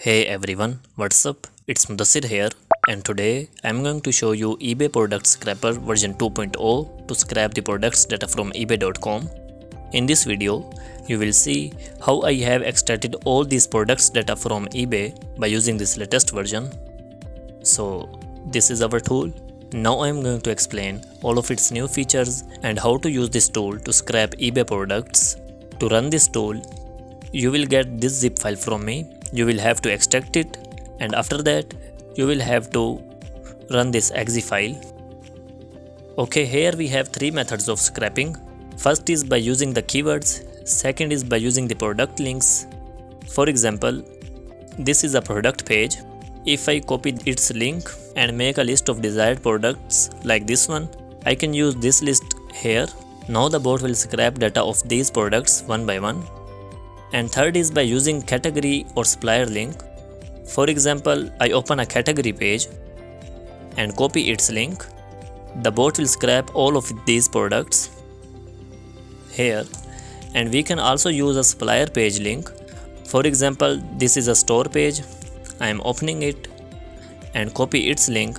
Hey everyone, what's up? It's Mudasir here, and today I'm going to show you eBay Product Scraper version 2.0 to scrap the products data from ebay.com. In this video, you will see how I have extracted all these products data from eBay by using this latest version. So, this is our tool. Now I am going to explain all of its new features and how to use this tool to scrap eBay products. To run this tool, you will get this zip file from me. You will have to extract it, and after that you will have to run this exe file. Okay, here we have three methods of scrapping. First is by using the keywords, second is by using the product links. For example, this is a product page. If I copy its link and make a list of desired products like this one, I can use this list here. Now the bot will scrap data of these products one by one. And third is by using category or supplier link. For example, I open a category page and copy its link. The bot will scrap all of these products here. And we can also use a supplier page link. For example, this is a store page. I am opening it and copy its link.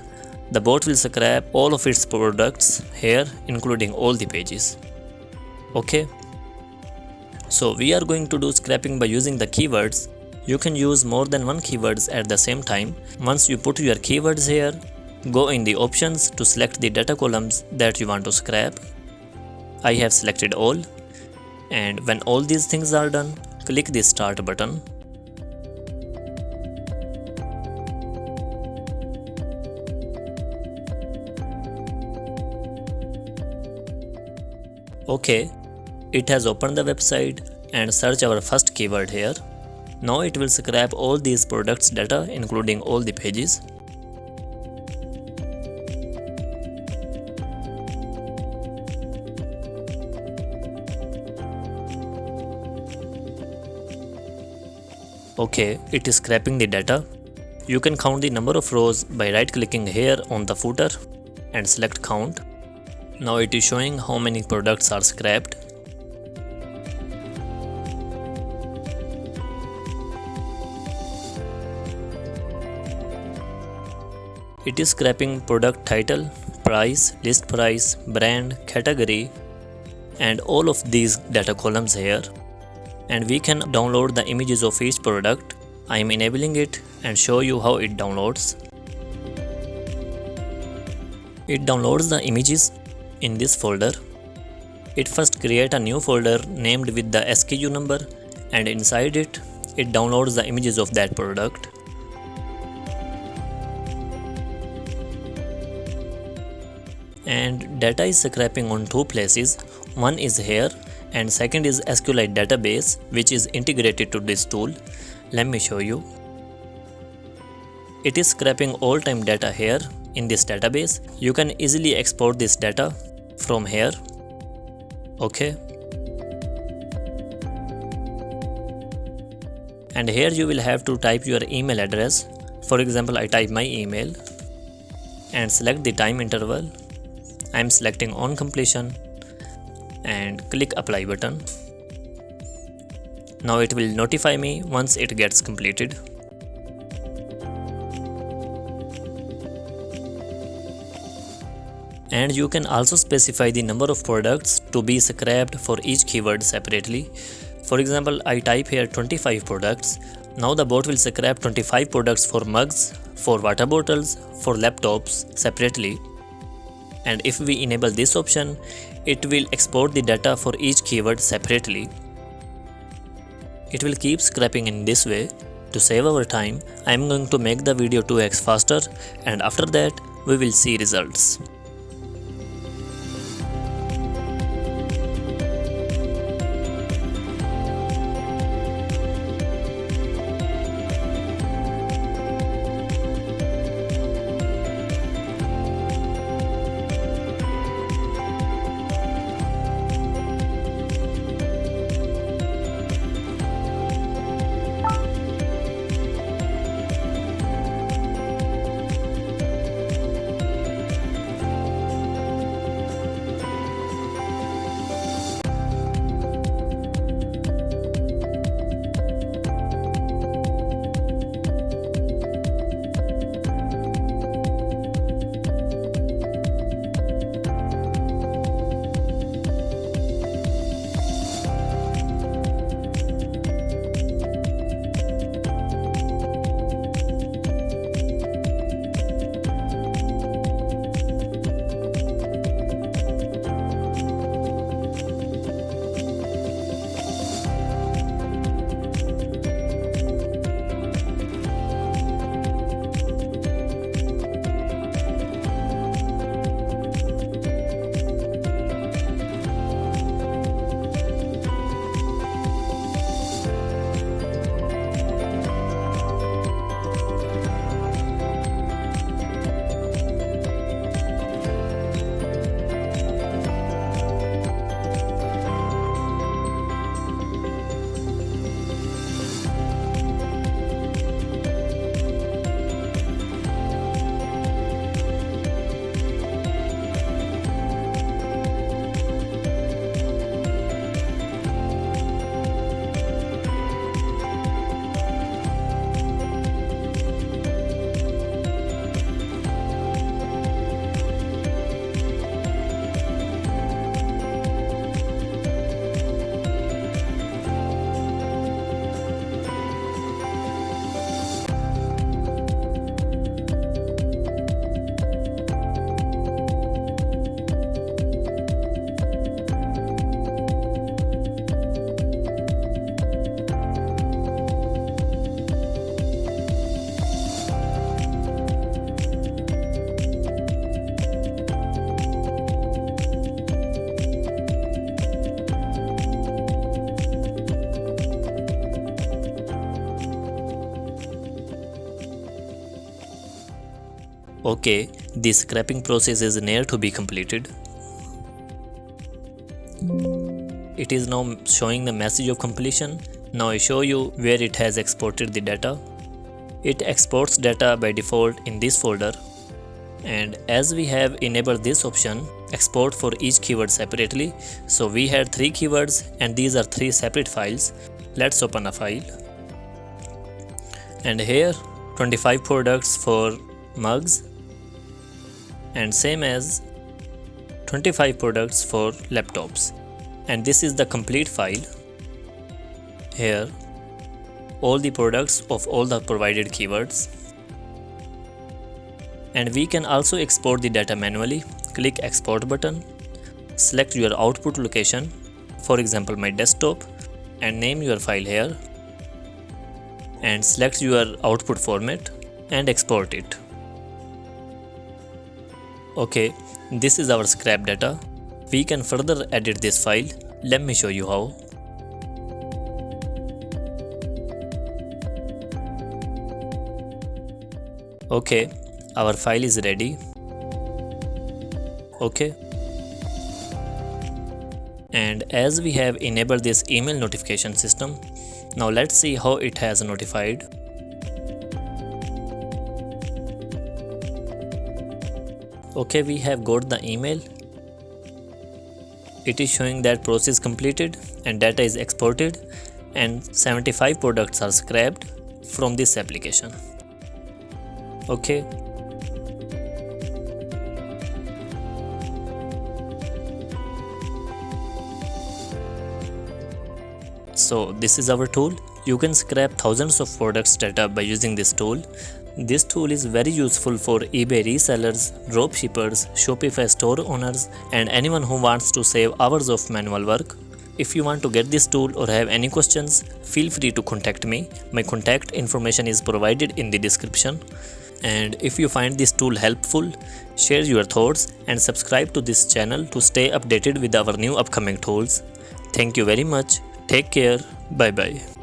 The bot will scrap all of its products here, including all the pages. Okay. So we are going to do scrapping by using the keywords. You can use more than one keywords at the same time. Once you put your keywords here, go in the options to select the data columns that you want to scrap. I have selected all, and when all these things are done, click the start button. Okay. It has opened the website and search our first keyword here. Now it will scrap all these products data, including all the pages. Okay, it is scraping the data. You can count the number of rows by right clicking here on the footer and select count. Now it is showing how many products are scrapped. It is scrapping product title, price, list price, brand, category, and all of these data columns here. And we can download the images of each product. I am enabling it and show you how it downloads. It downloads the images in this folder. It first creates a new folder named with the SKU number, and inside it downloads the images of that product. And data is scrapping on two places. One is here and second is SQLite database, which is integrated to this tool. Let me show you. It is scrapping all time data here in this database. You can easily export this data from here. Okay. And here you will have to type your email address. For example, I type my email and select the time interval. I am selecting on completion and click apply button. Now it will notify me once it gets completed. And you can also specify the number of products to be scrapped for each keyword separately. For example, I type here 25 products. Now the bot will scrap 25 products for mugs, for water bottles, for laptops separately. And if we enable this option, it will export the data for each keyword separately. It will keep scrapping in this way. To save our time, I am going to make the video 2x faster, and after that we will see results. Okay, the scrapping process is near to be completed. It is now showing the message of completion. Now I show you where it has exported the data. It exports data by default in this folder, and as we have enabled this option, export for each keyword separately, so we had 3 keywords and these are 3 separate files. Let's open a file, and here 25 products for mugs and same as 25 products for laptops, and this is the complete file. Here all the products of all the provided keywords, and we can also export the data manually. Click export button, select your output location, for example my desktop, and name your file here, and select your output format and export it. Okay, this is our scrap data. We can further edit this file. Let me show you how. Okay, our file is ready. Okay, and as we have enabled this email notification system, now let's see how it has notified. Okay, we have got the email. It is showing that process completed and data is exported, and 75 products are scrapped from this application. Okay, so this is our tool. You can scrap thousands of products data by using this tool. This tool is very useful for eBay resellers, dropshippers, Shopify store owners, and anyone who wants to save hours of manual work. If you want to get this tool or have any questions, feel free to contact me. My contact information is provided in the description. And if you find this tool helpful, share your thoughts and subscribe to this channel to stay updated with our new upcoming tools. Thank you very much. Take care. Bye bye.